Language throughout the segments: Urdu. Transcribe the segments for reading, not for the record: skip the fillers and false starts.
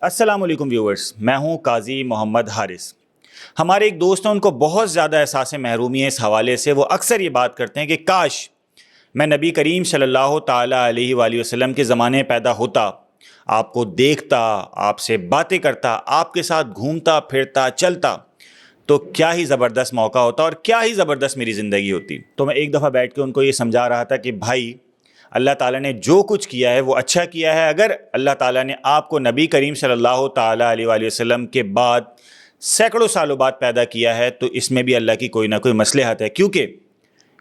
السلام علیکم ویورز، میں ہوں قاضی محمد حارث۔ ہمارے ایک دوست ہیں، ان کو بہت زیادہ احساس محرومی ہے اس حوالے سے۔ وہ اکثر یہ بات کرتے ہیں کہ کاش میں نبی کریم صلی اللہ تعالیٰ علیہ وآلہ وسلم کے زمانے میں پیدا ہوتا، آپ کو دیکھتا، آپ سے باتیں کرتا، آپ کے ساتھ گھومتا پھرتا چلتا، تو کیا ہی زبردست موقع ہوتا اور کیا ہی زبردست میری زندگی ہوتی۔ تو میں ایک دفعہ بیٹھ کے ان کو یہ سمجھا رہا تھا کہ بھائی، اللہ تعالیٰ نے جو کچھ کیا ہے وہ اچھا کیا ہے۔ اگر اللہ تعالیٰ نے آپ کو نبی کریم صلی اللہ تعالیٰ علیہ وآلہ وسلم کے بعد سینکڑوں سالوں بعد پیدا کیا ہے تو اس میں بھی اللہ کی کوئی نہ کوئی مصلحت ہے، کیونکہ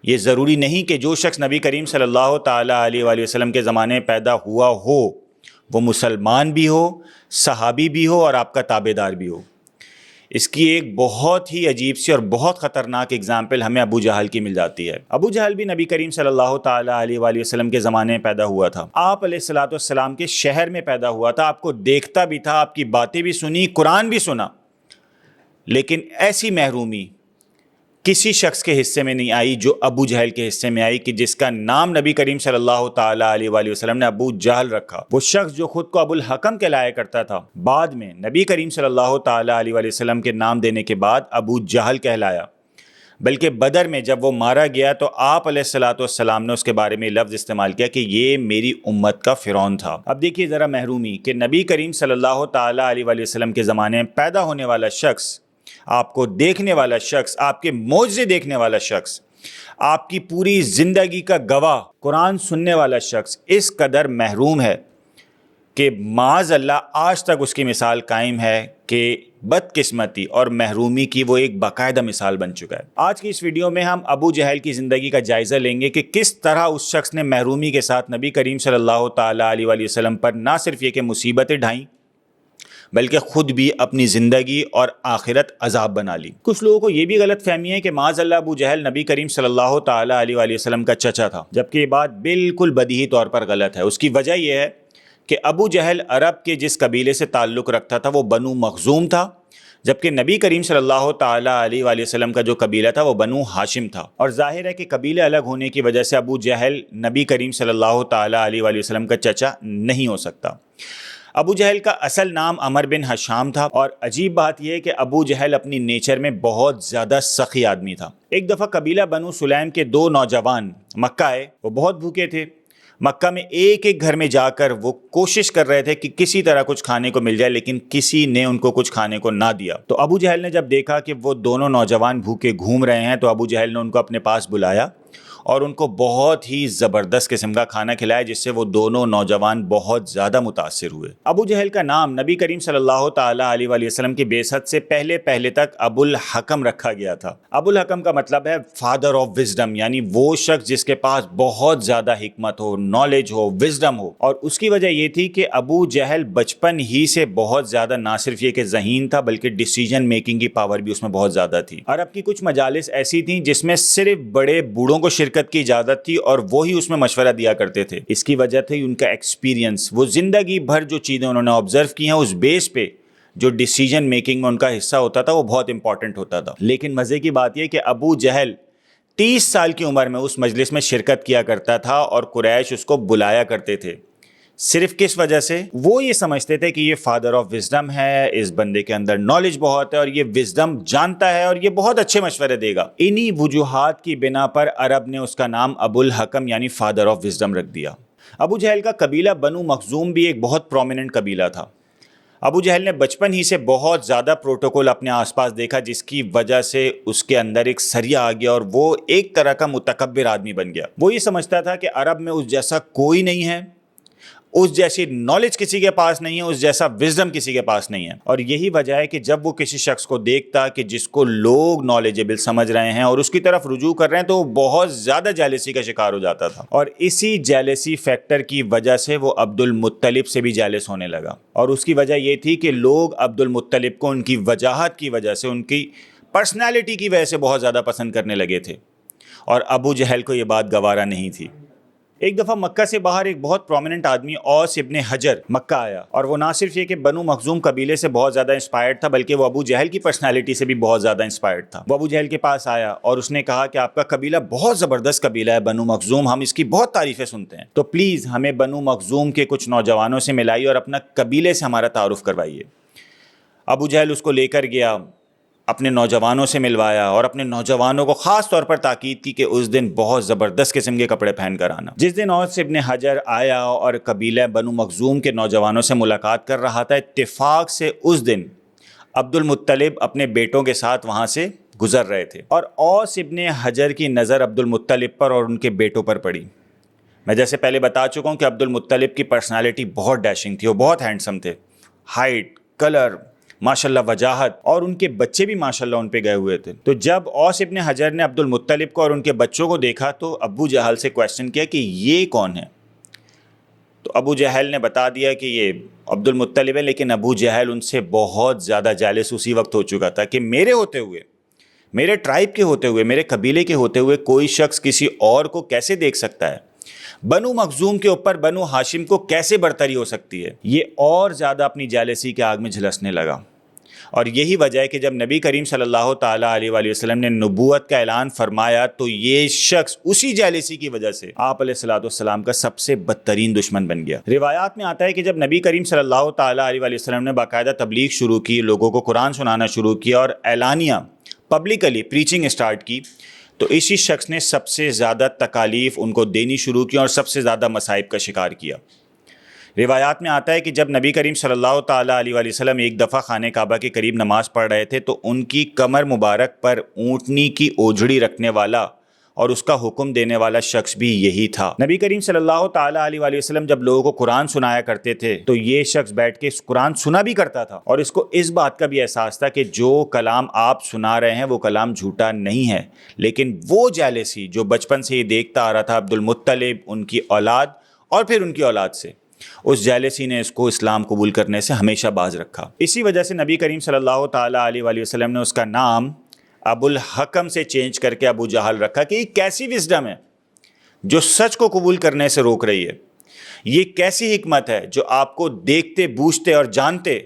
یہ ضروری نہیں کہ جو شخص نبی کریم صلی اللہ تعالیٰ علیہ وآلہ وسلم کے زمانے میں پیدا ہوا ہو وہ مسلمان بھی ہو، صحابی بھی ہو اور آپ کا تابع دار بھی ہو۔ اس کی ایک بہت ہی عجیب سی اور بہت خطرناک اگزامپل ہمیں ابو جہل کی مل جاتی ہے۔ ابو جہل بھی نبی کریم صلی اللہ تعالیٰ علیہ وآلہ وسلم کے زمانے میں پیدا ہوا تھا۔ آپ علیہ الصلوۃ والسلام کے شہر میں پیدا ہوا تھا، آپ کو دیکھتا بھی تھا، آپ کی باتیں بھی سنی، قرآن بھی سنا، لیکن ایسی محرومی کسی شخص کے حصے میں نہیں آئی جو ابو جہل کے حصے میں آئی، کہ جس کا نام نبی کریم صلی اللہ تعالیٰ علیہ وآلہ وسلم نے ابو جہل رکھا۔ وہ شخص جو خود کو ابو الحکم کہلایا کرتا تھا، بعد میں نبی کریم صلی اللہ تعالیٰ علیہ وآلہ وسلم کے نام دینے کے بعد ابو جہل کہلایا۔ بلکہ بدر میں جب وہ مارا گیا تو آپ علیہ الصلوۃ والسلام نے اس کے بارے میں لفظ استعمال کیا کہ یہ میری امت کا فرعون تھا۔ اب دیکھیے ذرا محرومی کہ نبی کریم صلی اللہ تعالیٰ علیہ وآلہ وسلم کے زمانے میں پیدا ہونے والا شخص، آپ کو دیکھنے والا شخص، آپ کے معجزے دیکھنے والا شخص، آپ کی پوری زندگی کا گواہ، قرآن سننے والا شخص اس قدر محروم ہے کہ معاذ اللہ آج تک اس کی مثال قائم ہے کہ بدقسمتی اور محرومی کی وہ ایک باقاعدہ مثال بن چکا ہے۔ آج کی اس ویڈیو میں ہم ابو جہل کی زندگی کا جائزہ لیں گے کہ کس طرح اس شخص نے محرومی کے ساتھ نبی کریم صلی اللہ تعالیٰ علیہ وآلہ وسلم پر نہ صرف یہ کہ مصیبتیں ڈھائیں بلکہ خود بھی اپنی زندگی اور آخرت عذاب بنا لی۔ کچھ لوگوں کو یہ بھی غلط فہمی ہے کہ معاذ اللہ ابو جہل نبی کریم صلی اللہ تعالیٰ علیہ وآلہ وسلم کا چچا تھا، جبکہ یہ بات بالکل بدیہی طور پر غلط ہے۔ اس کی وجہ یہ ہے کہ ابو جہل عرب کے جس قبیلے سے تعلق رکھتا تھا وہ بنو مخزوم تھا، جبکہ نبی کریم صلی اللہ تعالیٰ علیہ وآلہ وسلم کا جو قبیلہ تھا وہ بنو ہاشم تھا۔ اور ظاہر ہے کہ قبیلے الگ ہونے کی وجہ سے ابو جہل نبی کریم صلی اللہ تعالیٰ علیہ وآلہ وسلم کا چچا نہیں ہو سکتا۔ ابو جہل کا اصل نام عمر بن حشام تھا، اور عجیب بات یہ ہے کہ ابو جہل اپنی نیچر میں بہت زیادہ سخی آدمی تھا۔ ایک دفعہ قبیلہ بنو سلیم کے دو نوجوان مکہ آئے، وہ بہت بھوکے تھے۔ مکہ میں ایک ایک گھر میں جا کر وہ کوشش کر رہے تھے کہ کسی طرح کچھ کھانے کو مل جائے، لیکن کسی نے ان کو کچھ کھانے کو نہ دیا۔ تو ابو جہل نے جب دیکھا کہ وہ دونوں نوجوان بھوکے گھوم رہے ہیں تو ابو جہل نے ان کو اپنے پاس بلایا اور ان کو بہت ہی زبردست قسم کا کھانا کھلایا، جس سے وہ دونوں نوجوان بہت زیادہ متاثر ہوئے۔ ابو جہل کا نام نبی کریم صلی اللہ تعالیٰ علیہ وآلہ وسلم کی بعثت سے پہلے تک ابو الحکم رکھا گیا تھا۔ ابو الحکم کا مطلب ہے فادر آف وزڈم، یعنی وہ شخص جس کے پاس بہت زیادہ حکمت ہو، نالج ہو، وزڈم ہو۔ اور اس کی وجہ یہ تھی کہ ابو جہل بچپن ہی سے بہت زیادہ نہ صرف یہ کہ ذہین تھا بلکہ ڈیسیجن میکنگ کی پاور بھی اس میں بہت زیادہ تھی۔ عرب کی کچھ مجالس ایسی تھیں جس میں صرف بڑے بوڑھوں کو شرکت کی اجازت تھی اور وہی اس میں مشورہ دیا کرتے تھے۔ اس کی وجہ تھی ان کا ایکسپیرینس، وہ زندگی بھر جو چیزیں انہوں نے آبزرو کی ہیں اس بیس پہ جو ڈیسیجن میکنگ میں ان کا حصہ ہوتا تھا وہ بہت امپورٹنٹ ہوتا تھا۔ لیکن مزے کی بات یہ کہ ابو جہل 30 سال کی عمر میں اس مجلس میں شرکت کیا کرتا تھا اور قریش اس کو بلایا کرتے تھے۔ صرف کس وجہ سے؟ وہ یہ سمجھتے تھے کہ یہ فادر آف وزڈم ہے، اس بندے کے اندر نالج بہت ہے اور یہ وزڈم جانتا ہے اور یہ بہت اچھے مشورے دے گا۔ انہی وجوہات کی بنا پر عرب نے اس کا نام ابو الحکم یعنی فادر آف وزڈم رکھ دیا۔ ابو جہل کا قبیلہ بنو مخزوم بھی ایک بہت پرومیننٹ قبیلہ تھا۔ ابو جہل نے بچپن ہی سے بہت زیادہ پروٹوکول اپنے آس پاس دیکھا، جس کی وجہ سے اس کے اندر ایک سریا آ گیا اور وہ ایک طرح کا متکبر آدمی بن گیا۔ وہ یہ سمجھتا تھا کہ عرب میں اس جیسا کوئی نہیں ہے، اس جیسی نالج کسی کے پاس نہیں ہے، اس جیسا وزڈم کسی کے پاس نہیں ہے۔ اور یہی وجہ ہے کہ جب وہ کسی شخص کو دیکھتا کہ جس کو لوگ نالجبل سمجھ رہے ہیں اور اس کی طرف رجوع کر رہے ہیں تو وہ بہت زیادہ جیلسی کا شکار ہو جاتا تھا، اور اسی جیلسی فیکٹر کی وجہ سے وہ عبد المطلب سے بھی جیلس ہونے لگا۔ اور اس کی وجہ یہ تھی کہ لوگ عبد المطلب کو ان کی وجاہت کی وجہ سے، ان کی پرسنالٹی کی وجہ سے بہت زیادہ پسند کرنے لگے تھے، اور ابو جہل کو یہ بات گوارا نہیں تھی۔ ایک دفعہ مکہ سے باہر ایک بہت پرومیننٹ آدمی اوس ابن حجر مکہ آیا، اور وہ نہ صرف یہ کہ بنو مخزوم قبیلے سے بہت زیادہ انسپائرڈ تھا، بلکہ وہ ابو جہل کی پرسنالٹی سے بھی بہت زیادہ انسپائرڈ تھا۔ وہ ابو جہل کے پاس آیا اور اس نے کہا کہ آپ کا قبیلہ بہت زبردست قبیلہ ہے بنو مخزوم، ہم اس کی بہت تعریفیں سنتے ہیں، تو پلیز ہمیں بنو مخزوم کے کچھ نوجوانوں سے ملائیے اور اپنا قبیلے سے ہمارا تعارف کروائیے۔ ابو جہل اس کو لے کر گیا، اپنے نوجوانوں سے ملوایا، اور اپنے نوجوانوں کو خاص طور پر تاکید کی کہ اس دن بہت زبردست قسم کے کپڑے پہن کر آنا۔ جس دن اوس ابن حجر آیا اور قبیلہ بنو مخزوم کے نوجوانوں سے ملاقات کر رہا تھا، اتفاق سے اس دن عبد المطلب اپنے بیٹوں کے ساتھ وہاں سے گزر رہے تھے، اور اوس ابن حجر کی نظر عبد المطلب پر اور ان کے بیٹوں پر پڑی۔ میں جیسے پہلے بتا چکا ہوں کہ عبد المطلب کی پرسنالٹی بہت ڈیشنگ تھی، وہ بہت ہینڈسم تھے، ہائٹ، کلر، ماشاءاللہ وجاہت، اور ان کے بچے بھی ماشاءاللہ ان پہ گئے ہوئے تھے۔ تو جب اوس ابن حجر نے عبد المطلب کو اور ان کے بچوں کو دیکھا تو ابو جہل سے کویسچن کیا کہ یہ کون ہے؟ تو ابو جہل نے بتا دیا کہ یہ عبد المطلب ہے، لیکن ابو جہل ان سے بہت زیادہ جالس اسی وقت ہو چکا تھا کہ میرے ہوتے ہوئے، میرے ٹرائب کے ہوتے ہوئے، میرے قبیلے کے ہوتے ہوئے کوئی شخص کسی اور کو کیسے دیکھ سکتا ہے؟ بنو مخزوم کے اوپر بنو ہاشم کو کیسے برتری ہو سکتی ہے؟ یہ اور زیادہ اپنی جالسی کے آگ میں جھلسنے لگا، اور یہی وجہ ہے کہ جب نبی کریم صلی اللہ تعالیٰ علیہ وآلہ وسلم نے نبوت کا اعلان فرمایا تو یہ شخص اسی جالسی کی وجہ سے آپ علیہ الصلوۃ والسلام کا سب سے بدترین دشمن بن گیا۔ روایات میں آتا ہے کہ جب نبی کریم صلی اللہ تعالیٰ علیہ وآلہ وسلم نے باقاعدہ تبلیغ شروع کی، لوگوں کو قرآن سنانا شروع کیا اور اعلانیہ پبلکلی پریچنگ اسٹارٹ کی، تو اسی شخص نے سب سے زیادہ تکالیف ان کو دینی شروع کی اور سب سے زیادہ مصائب کا شکار کیا۔ روایات میں آتا ہے کہ جب نبی کریم صلی اللہ تعالیٰ علیہ وآلہ وسلم ایک دفعہ خانہ کعبہ کے قریب نماز پڑھ رہے تھے تو ان کی کمر مبارک پر اونٹنی کی اوجھڑی رکھنے والا اور اس کا حکم دینے والا شخص بھی یہی تھا۔ نبی کریم صلی اللہ تعالیٰ علیہ وآلہ وسلم جب لوگوں کو قرآن سنایا کرتے تھے تو یہ شخص بیٹھ کے قرآن سنا بھی کرتا تھا، اور اس کو اس بات کا بھی احساس تھا کہ جو کلام آپ سنا رہے ہیں وہ کلام جھوٹا نہیں ہے، لیکن وہ جالسی جو بچپن سے یہ دیکھتا آ رہا تھا عبد المطلب، ان کی اولاد اور پھر ان کی اولاد سے، اس جالسی نے اس کو اسلام قبول کرنے سے ہمیشہ باز رکھا۔ اسی وجہ سے نبی کریم صلی اللہ تعالیٰ علیہ وآلہ وسلم نے اس کا نام ابو الحکم سے چینج کر کے ابو جہل رکھا کہ یہ کیسی وزڈم ہے جو سچ کو قبول کرنے سے روک رہی ہے، یہ کیسی حکمت ہے جو آپ کو دیکھتے بوجھتے اور جانتے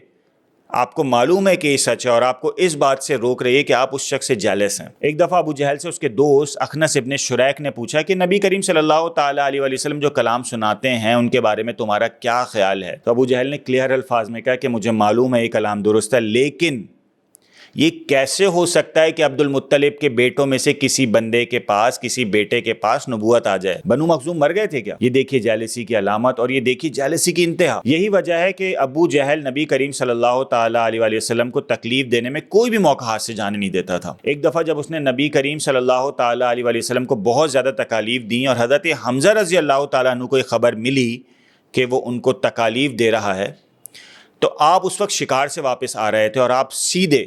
آپ کو معلوم ہے کہ یہ سچ ہے اور آپ کو اس بات سے روک رہی ہے کہ آپ اس شخص سے جیلس ہیں۔ ایک دفعہ ابو جہل سے اس کے دوست اخنس ابن شریک نے پوچھا کہ نبی کریم صلی اللہ تعالیٰ علیہ وآلہ وسلم جو کلام سناتے ہیں ان کے بارے میں تمہارا کیا خیال ہے؟ تو ابو جہل نے کلیئر الفاظ میں کہا کہ مجھے معلوم ہے یہ کلام درست ہے، لیکن یہ کیسے ہو سکتا ہے کہ عبد المطلب کے بیٹوں میں سے کسی بندے کے پاس، کسی بیٹے کے پاس نبوت آ جائے؟ بنو مخزوم مر گئے تھے کیا؟ یہ دیکھیے جالسی کی علامت اور یہ دیکھیے جالسی کی انتہا۔ یہی وجہ ہے کہ ابو جہل نبی کریم صلی اللہ تعالیٰ علیہ وآلہ وسلم کو تکلیف دینے میں کوئی بھی موقع ہاتھ سے جانے نہیں دیتا تھا۔ ایک دفعہ جب اس نے نبی کریم صلی اللہ تعالیٰ علیہ وآلہ وسلم کو بہت زیادہ تکالیف دیں اور حضرت حمزہ رضی اللہ تعالیٰ عنہ کو ایک خبر ملی کہ وہ ان کو تکالیف دے رہا ہے، تو آپ اس وقت شکار سے واپس آ رہے تھے اور آپ سیدھے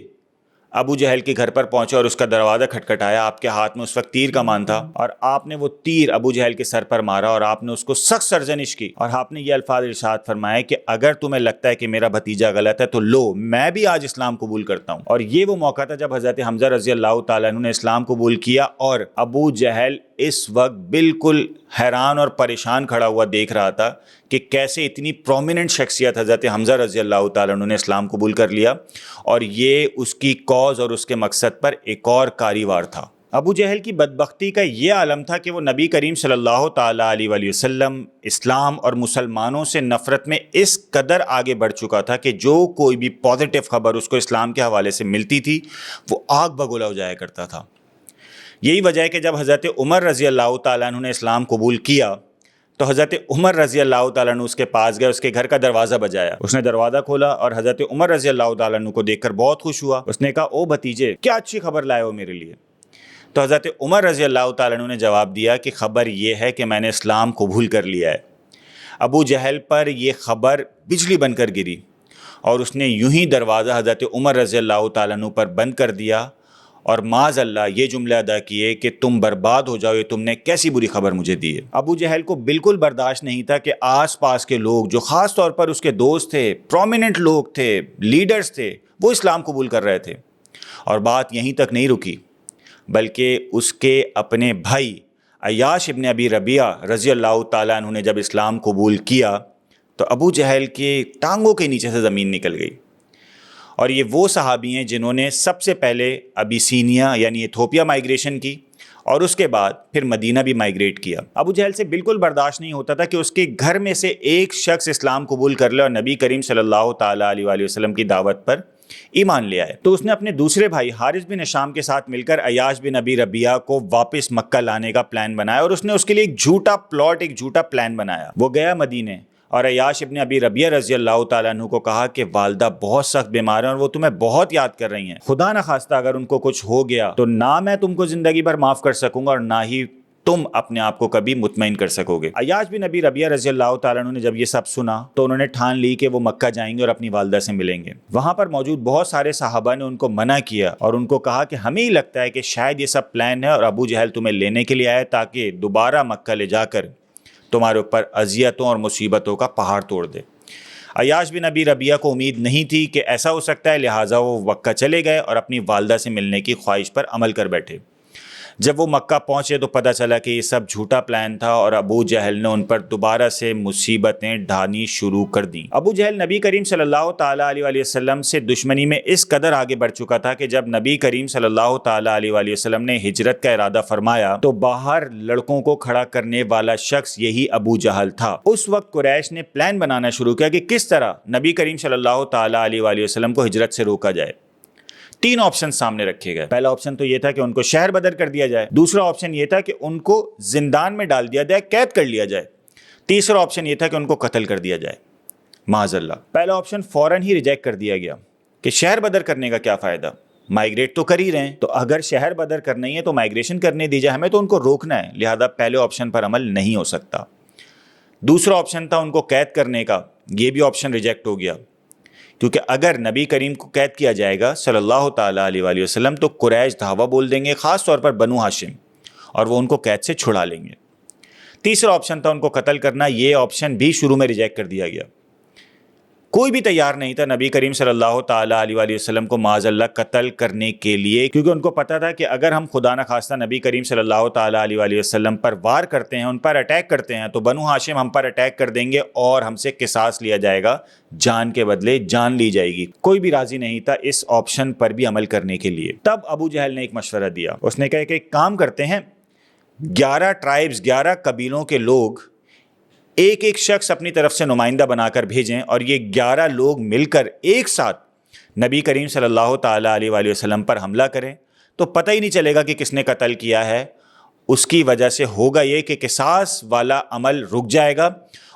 ابو جہل کے گھر پر پہنچے اور اس کا دروازہ کھٹکھٹایا۔ آپ کے ہاتھ میں اس وقت تیر کمان تھا اور آپ نے وہ تیر ابو جہل کے سر پر مارا اور آپ نے اس کو سخت سرزنش کی، اور آپ نے یہ الفاظ ارشاد فرمائے کہ اگر تمہیں لگتا ہے کہ میرا بھتیجا غلط ہے تو لو، میں بھی آج اسلام قبول کرتا ہوں۔ اور یہ وہ موقع تھا جب حضرت حمزہ رضی اللہ تعالیٰ عنہ نے اسلام قبول کیا، اور ابو جہل اس وقت بالکل حیران اور پریشان کھڑا ہوا دیکھ رہا تھا کہ کیسے اتنی پرومیننٹ شخصیت حضرت حمزہ رضی اللہ تعالیٰ عنہ نے اسلام قبول کر لیا، اور یہ اس کی کاز اور اس کے مقصد پر ایک اور کاری وار تھا۔ ابو جہل کی بدبختی کا یہ عالم تھا کہ وہ نبی کریم صلی اللہ تعالیٰ علیہ وآلہ وسلم، اسلام اور مسلمانوں سے نفرت میں اس قدر آگے بڑھ چکا تھا کہ جو کوئی بھی پازیٹیو خبر اس کو اسلام کے حوالے سے ملتی تھی وہ آگ بگولا ہو جایا کرتا تھا۔ یہی وجہ ہے کہ جب حضرت عمر رضی اللہ تعالیٰ عنہ نے اسلام قبول کیا تو حضرت عمر رضی اللہ تعالیٰ عنہ اس کے پاس گئے، اس کے گھر کا دروازہ بجایا، اس نے دروازہ کھولا اور حضرت عمر رضی اللہ تعالیٰ عنہ کو دیکھ کر بہت خوش ہوا۔ اس نے کہا او بھتیجے، کیا اچھی خبر لائے ہو میرے لیے؟ تو حضرت عمر رضی اللہ تعالیٰ عنہ نے جواب دیا کہ خبر یہ ہے کہ میں نے اسلام قبول کر لیا ہے۔ ابو جہل پر یہ خبر بجلی بن کر گری اور اس نے یوں ہی دروازہ حضرت عمر رضی اللہ تعالیٰ عنہ پر بند کر دیا اور معاذ اللہ یہ جملہ ادا کیے کہ تم برباد ہو جاؤ، یہ تم نے کیسی بری خبر مجھے دی ہے۔ ابو جہل کو بالکل برداشت نہیں تھا کہ آس پاس کے لوگ جو خاص طور پر اس کے دوست تھے، پرومیننٹ لوگ تھے، لیڈرز تھے، وہ اسلام قبول کر رہے تھے۔ اور بات یہیں تک نہیں رکی، بلکہ اس کے اپنے بھائی عیاش ابن ابی ربیعہ رضی اللہ تعالیٰ عنہ نے جب اسلام قبول کیا تو ابو جہل کے ٹانگوں کے نیچے سے زمین نکل گئی، اور یہ وہ صحابی ہیں جنہوں نے سب سے پہلے ابیسینیا یعنی ایتھوپیا مائیگریشن کی، اور اس کے بعد پھر مدینہ بھی مائیگریٹ کیا۔ ابو جہل سے بالکل برداشت نہیں ہوتا تھا کہ اس کے گھر میں سے ایک شخص اسلام قبول کر لے اور نبی کریم صلی اللہ تعالیٰ علیہ وآلہ وسلم کی دعوت پر ایمان لے آئے۔ تو اس نے اپنے دوسرے بھائی حارث بن ہشام کے ساتھ مل کر عیاش بن ابی ربیعہ کو واپس مکہ لانے کا پلان بنایا، اور اس نے اس کے لیے ایک جھوٹا پلان بنایا۔ وہ گیا مدینے اور عیاش ابن ابی ربیعہ رضی اللہ تعالیٰ عنہ کو کہا کہ والدہ بہت سخت بیمار ہیں اور وہ تمہیں بہت یاد کر رہی ہیں، خدا نہ خواستہ اگر ان کو کچھ ہو گیا تو نہ میں تم کو زندگی بھر معاف کر سکوں گا اور نہ ہی تم اپنے آپ کو کبھی مطمئن کر سکو گے۔ عیاش بن ابی ربیعہ رضی اللہ تعالیٰ عنہ نے جب یہ سب سنا تو انہوں نے ٹھان لی کہ وہ مکہ جائیں گے اور اپنی والدہ سے ملیں گے۔ وہاں پر موجود بہت سارے صحابہ نے ان کو منع کیا اور ان کو کہا کہ ہمیں ہی لگتا ہے کہ شاید یہ سب پلان ہے اور ابو جہل تمہیں لینے کے لیے آئے تاکہ دوبارہ مکہ لے جا کر تمہارے اوپر اذیتوں اور مصیبتوں کا پہاڑ توڑ دے۔ عیاش بن ابی ربیعہ کو امید نہیں تھی کہ ایسا ہو سکتا ہے، لہٰذا وہ مکہ چلے گئے اور اپنی والدہ سے ملنے کی خواہش پر عمل کر بیٹھے۔ جب وہ مکہ پہنچے تو پتہ چلا کہ یہ سب جھوٹا پلان تھا اور ابو جہل نے ان پر دوبارہ سے مصیبتیں ڈھانی شروع کر دیں۔ ابو جہل نبی کریم صلی اللہ تعالیٰ علیہ وآلہ وسلم سے دشمنی میں اس قدر آگے بڑھ چکا تھا کہ جب نبی کریم صلی اللہ تعالیٰ علیہ وآلہ وسلم نے ہجرت کا ارادہ فرمایا تو باہر لڑکوں کو کھڑا کرنے والا شخص یہی ابو جہل تھا۔ اس وقت قریش نے پلان بنانا شروع کیا کہ کس طرح نبی کریم صلی اللہ تعالیٰ علیہ وآلہ وسلم کو ہجرت سے روکا جائے۔ 3 آپشن سامنے رکھے گئے۔ پہلا آپشن تو یہ تھا کہ ان کو شہر بدر کر دیا جائے، دوسرا آپشن یہ تھا کہ ان کو زندان میں ڈال دیا جائے، قید کر لیا جائے، تیسرا آپشن یہ تھا کہ ان کو قتل کر دیا جائے معاذ اللہ۔ پہلا آپشن فوراً ہی ریجیکٹ کر دیا گیا کہ شہر بدر کرنے کا کیا فائدہ، مائیگریٹ تو کر ہی رہے ہیں، تو اگر شہر بدر کرنا ہی ہے تو مائیگریشن کرنے دی جائے، ہمیں تو ان کو روکنا ہے، لہذا پہلے آپشن پر عمل نہیں ہو سکتا۔ دوسرا آپشن تھا ان کو قید کرنے کا، یہ بھی آپشن ریجیکٹ ہو گیا، کیونکہ اگر نبی کریم کو قید کیا جائے گا صلی اللہ تعالیٰ علیہ وآلہ وسلم تو قریش دھاوا بول دیں گے، خاص طور پر بنو ہاشم، اور وہ ان کو قید سے چھڑا لیں گے۔ تیسرا آپشن تھا ان کو قتل کرنا، یہ آپشن بھی شروع میں ریجیکٹ کر دیا گیا۔ کوئی بھی تیار نہیں تھا نبی کریم صلی اللہ تعالیٰ علیہ وآلہ وسلم کو معاذ اللہ قتل کرنے کے لیے، کیونکہ ان کو پتا تھا کہ اگر ہم خدا نہ خواستہ نبی کریم صلی اللہ تعالیٰ علیہ وآلہ وسلم پر وار کرتے ہیں، ان پر اٹیک کرتے ہیں، تو بنو ہاشم ہم پر اٹیک کر دیں گے اور ہم سے قصاص لیا جائے گا، جان کے بدلے جان لی جائے گی۔ کوئی بھی راضی نہیں تھا اس آپشن پر بھی عمل کرنے کے لیے۔ تب ابو جہل نے ایک مشورہ دیا، اس نے کہا کہ ایک کام کرتے ہیں، 11 ٹرائبز 11 قبیلوں کے لوگ ایک ایک شخص اپنی طرف سے نمائندہ بنا کر بھیجیں اور یہ 11 لوگ مل کر ایک ساتھ نبی کریم صلی اللہ تعالیٰ علیہ وآلہ وسلم پر حملہ کریں تو پتہ ہی نہیں چلے گا کہ کس نے قتل کیا ہے۔ اس کی وجہ سے ہوگا یہ کہ قصاص والا عمل رک جائے گا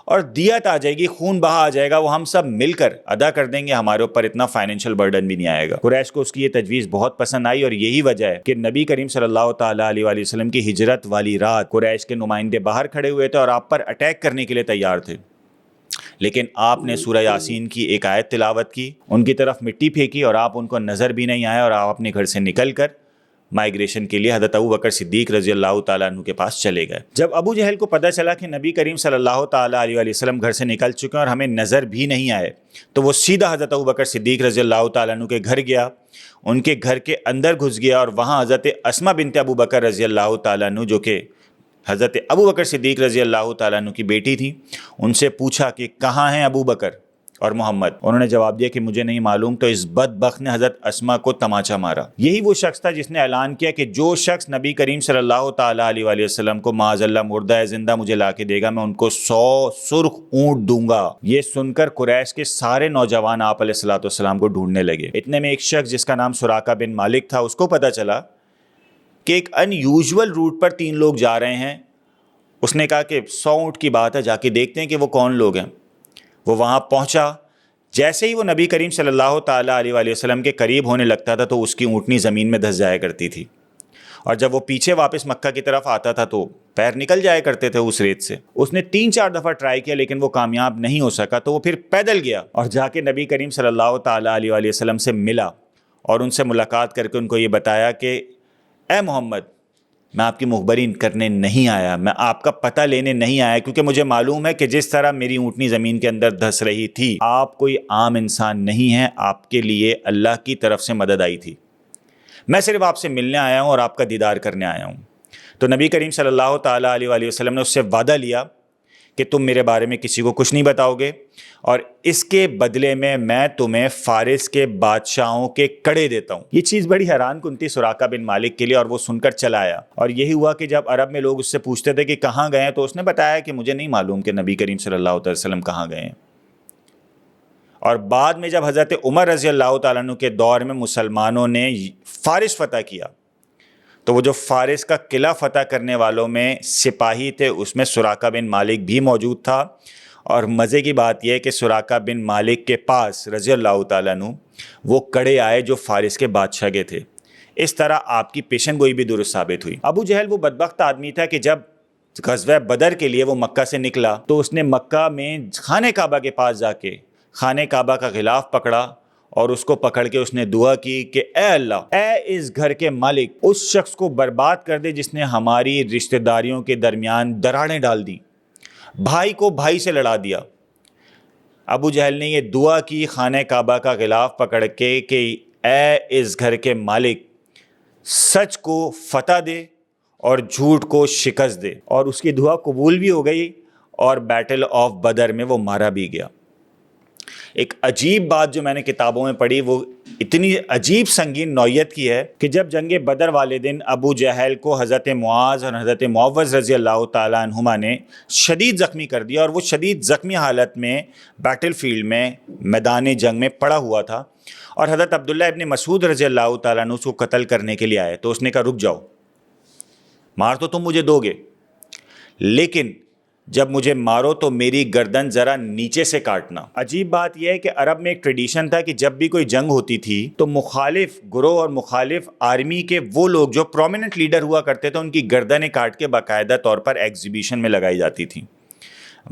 اور دیت آ جائے گی، خون بہا آ جائے گا، وہ ہم سب مل کر ادا کر دیں گے، ہمارے اوپر اتنا فائنینشیل برڈن بھی نہیں آئے گا۔ قریش کو اس کی یہ تجویز بہت پسند آئی اور یہی وجہ ہے کہ نبی کریم صلی اللہ تعالیٰ علیہ وآلہ وسلم کی ہجرت والی رات قریش کے نمائندے باہر کھڑے ہوئے تھے اور آپ پر اٹیک کرنے کے لیے تیار تھے، لیکن آپ نے سورہ یاسین کی ایک آیت تلاوت کی، ان کی طرف مٹی پھینکی اور آپ ان کو نظر بھی نہیں آئے اور آپ اپنے گھر سے نکل کر مائیگریشن کے لیے حضرت ابوبکر صدیق رضی اللہ تعالیٰ عنہ کے پاس چلے گئے۔ جب ابو جہل کو پتہ چلا کہ نبی کریم صلی اللہ تعالیٰ علیہ وآلہ وسلم گھر سے نکل چکے ہیں اور ہمیں نظر بھی نہیں آئے، تو وہ سیدھا حضرت ابوبکر صدیق رضی اللہ تعالیٰ عنہ کے گھر گیا، ان کے گھر کے اندر گھس گیا اور وہاں حضرت اسماء بنت ابوبکر رضی اللہ تعالیٰ عنہ جو کہ حضرت ابوبکر صدیق رضی اللہ تعالیٰ عنہ کی بیٹی تھی، ان سے پوچھا کہ کہاں ہیں ابوبکر اور محمد؟ انہوں نے جواب دیا کہ مجھے نہیں معلوم۔ تو اس بدبخت نے حضرت اسماء کو تماچا مارا۔ یہی وہ شخص تھا جس نے اعلان کیا کہ جو شخص نبی کریم صلی اللہ تعالیٰ علیہ وآلہ وسلم کو معاذ اللہ مردہ ہے زندہ مجھے لا کے دے گا، میں ان کو 100 سرخ اونٹ دوں گا۔ یہ سن کر قریش کے سارے نوجوان آپ علیہ الصلوۃ والسلام کو ڈھونڈنے لگے۔ اتنے میں ایک شخص جس کا نام سراقہ بن مالک تھا، اس کو پتہ چلا کہ ایک ان یوزول روٹ پر 3 لوگ جا رہے ہیں۔ اس نے کہا کہ 100 اونٹ کی بات ہے، جا کے دیکھتے ہیں کہ وہ کون لوگ ہیں۔ وہ وہاں پہنچا، جیسے ہی وہ نبی کریم صلی اللہ تعالیٰ علیہ وآلہ وسلم کے قریب ہونے لگتا تھا تو اس کی اونٹنی زمین میں دھس جایا کرتی تھی، اور جب وہ پیچھے واپس مکہ کی طرف آتا تھا تو پیر نکل جایا کرتے تھے اس ریت سے۔ اس نے 3-4 دفعہ ٹرائی کیا لیکن وہ کامیاب نہیں ہو سکا، تو وہ پھر پیدل گیا اور جا کے نبی کریم صلی اللہ تعالیٰ علیہ وآلہ وسلم سے ملا اور ان سے ملاقات کر کے ان کو یہ بتایا کہ اے محمد، میں آپ کی مخبری کرنے نہیں آیا، میں آپ کا پتہ لینے نہیں آیا، کیونکہ مجھے معلوم ہے کہ جس طرح میری اونٹنی زمین کے اندر دھس رہی تھی، آپ کوئی عام انسان نہیں ہیں، آپ کے لیے اللہ کی طرف سے مدد آئی تھی، میں صرف آپ سے ملنے آیا ہوں اور آپ کا دیدار کرنے آیا ہوں۔ تو نبی کریم صلی اللہ تعالیٰ علیہ وآلہ وسلم نے اس سے وعدہ لیا کہ تم میرے بارے میں کسی کو کچھ نہیں بتاؤ گے، اور اس کے بدلے میں تمہیں فارس کے بادشاہوں کے کڑے دیتا ہوں۔ یہ چیز بڑی حیران کن تھی سراقہ بن مالک کے لیے، اور وہ سن کر چلا آیا۔ اور یہی ہوا کہ جب عرب میں لوگ اس سے پوچھتے تھے کہ کہاں گئے ہیں، تو اس نے بتایا کہ مجھے نہیں معلوم کہ نبی کریم صلی اللہ علیہ وسلم کہاں گئے ہیں۔ اور بعد میں جب حضرت عمر رضی اللہ تعالیٰ عنہ کے دور میں مسلمانوں نے فارس فتح کیا، تو وہ جو فارس کا قلعہ فتح کرنے والوں میں سپاہی تھے، اس میں سراقہ بن مالک بھی موجود تھا۔ اور مزے کی بات یہ ہے کہ سراقہ بن مالک کے پاس رضی اللہ تعالیٰ عنہ وہ کڑے آئے جو فارس کے بادشاہ کے تھے۔ اس طرح آپ کی پیشن گوئی بھی درست ثابت ہوئی۔ ابو جہل وہ بدبخت آدمی تھا کہ جب غزوہ بدر کے لیے وہ مکہ سے نکلا تو اس نے مکہ میں خانہ کعبہ کے پاس جا کے خانہ کعبہ کا غلاف پکڑا، اور اس کو پکڑ کے اس نے دعا کی کہ اے اللہ، اے اس گھر کے مالک، اس شخص کو برباد کر دے جس نے ہماری رشتہ داریوں کے درمیان دراڑیں ڈال دی، بھائی کو بھائی سے لڑا دیا۔ ابو جہل نے یہ دعا کی خانہ کعبہ کا غلاف پکڑ کے کہ اے اس گھر کے مالک، سچ کو فتح دے اور جھوٹ کو شکست دے، اور اس کی دعا قبول بھی ہو گئی، اور بیٹل آف بدر میں وہ مارا بھی گیا۔ ایک عجیب بات جو میں نے کتابوں میں پڑھی، وہ اتنی عجیب سنگین نوعیت کی ہے کہ جب جنگ بدر والے دن ابو جہل کو حضرت معاذ اور حضرت معوذ رضی اللہ تعالیٰ عنہما نے شدید زخمی کر دیا، اور وہ شدید زخمی حالت میں بیٹل فیلڈ میں میدان جنگ میں پڑا ہوا تھا، اور حضرت عبداللہ ابن مسعود رضی اللہ تعالیٰ عنہ اس کو قتل کرنے کے لیے آئے، تو اس نے کہا رک جاؤ، مار تو تم مجھے دو گے، لیکن جب مجھے مارو تو میری گردن ذرا نیچے سے کاٹنا۔ عجیب بات یہ ہے کہ عرب میں ایک ٹریڈیشن تھا کہ جب بھی کوئی جنگ ہوتی تھی تو مخالف گروہ اور مخالف آرمی کے وہ لوگ جو پرومیننٹ لیڈر ہوا کرتے تھے، ان کی گردنیں کاٹ کے باقاعدہ طور پر ایگزیبیشن میں لگائی جاتی تھیں۔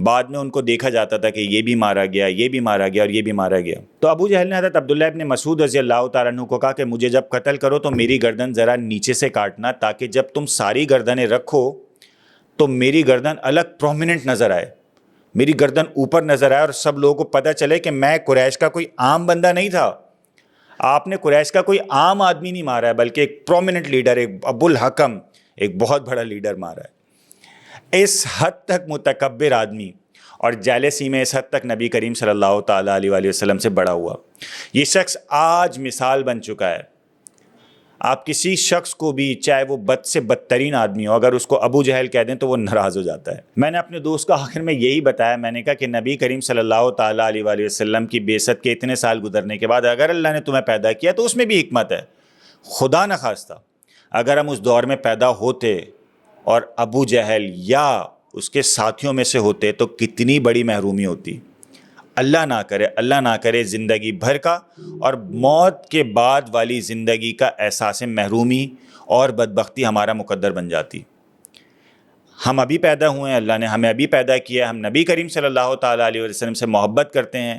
بعد میں ان کو دیکھا جاتا تھا کہ یہ بھی مارا گیا، یہ بھی مارا گیا، اور یہ بھی مارا گیا۔ تو ابو جہل نے حضرت عبداللہ ابن مسعود رضی اللہ تعالیٰ عنہ کو کہا کہ مجھے جب قتل کرو تو میری گردن ذرا نیچے سے کاٹنا، تاکہ جب تم ساری گردنیں رکھو تو میری گردن الگ پرومیننٹ نظر آئے، میری گردن اوپر نظر آئے، اور سب لوگوں کو پتہ چلے کہ میں قریش کا کوئی عام بندہ نہیں تھا، آپ نے قریش کا کوئی عام آدمی نہیں مارا ہے، بلکہ ایک پرومیننٹ لیڈر، ایک ابو الحکم، ایک بہت بڑا لیڈر مارا ہے۔ اس حد تک متکبر آدمی اور جیلسی میں اس حد تک نبی کریم صلی اللہ تعالیٰ علیہ وآلہ وسلم سے بڑا ہوا۔ یہ شخص آج مثال بن چکا ہے۔ آپ کسی شخص کو بھی، چاہے وہ بد سے بدترین آدمی ہو، اگر اس کو ابو جہل کہہ دیں تو وہ ناراض ہو جاتا ہے۔ میں نے اپنے دوست کو آخر میں یہی بتایا، میں نے کہا کہ نبی کریم صلی اللہ تعالیٰ علیہ وآلہ وسلم کی بعثت کے اتنے سال گزرنے کے بعد اگر اللہ نے تمہیں پیدا کیا تو اس میں بھی حکمت ہے۔ خدا نخواستہ اگر ہم اس دور میں پیدا ہوتے اور ابو جہل یا اس کے ساتھیوں میں سے ہوتے تو کتنی بڑی محرومی ہوتی۔ اللہ نہ کرے زندگی بھر کا اور موت کے بعد والی زندگی کا احساس محرومی اور بدبختی ہمارا مقدر بن جاتی۔ ہم ابھی پیدا ہوئے ہیں، اللہ نے ہمیں ابھی پیدا کیا، ہم نبی کریم صلی اللہ تعالیٰ علیہ وسلم سے محبت کرتے ہیں۔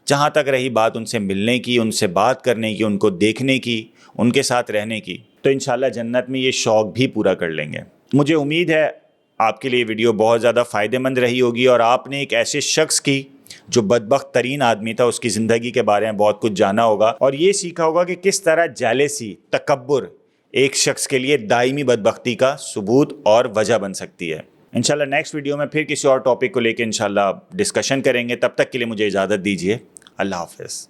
جہاں تک رہی بات ان سے ملنے کی، ان سے بات کرنے کی، ان کو دیکھنے کی، ان کے ساتھ رہنے کی، تو انشاءاللہ جنت میں یہ شوق بھی پورا کر لیں گے۔ مجھے امید ہے آپ کے لیے ویڈیو بہت زیادہ فائدہ مند رہی ہوگی، اور آپ نے ایک ایسے شخص کی جو بدبخت ترین آدمی تھا، اس کی زندگی کے بارے میں بہت کچھ جانا ہوگا، اور یہ سیکھا ہوگا کہ کس طرح جیلسی، تکبر ایک شخص کے لیے دائمی بدبختی کا ثبوت اور وجہ بن سکتی ہے۔ انشاءاللہ نیکسٹ ویڈیو میں پھر کسی اور ٹاپک کو لے کے انشاءاللہ ڈسکشن کریں گے۔ تب تک کے لیے مجھے اجازت دیجیے۔ اللہ حافظ۔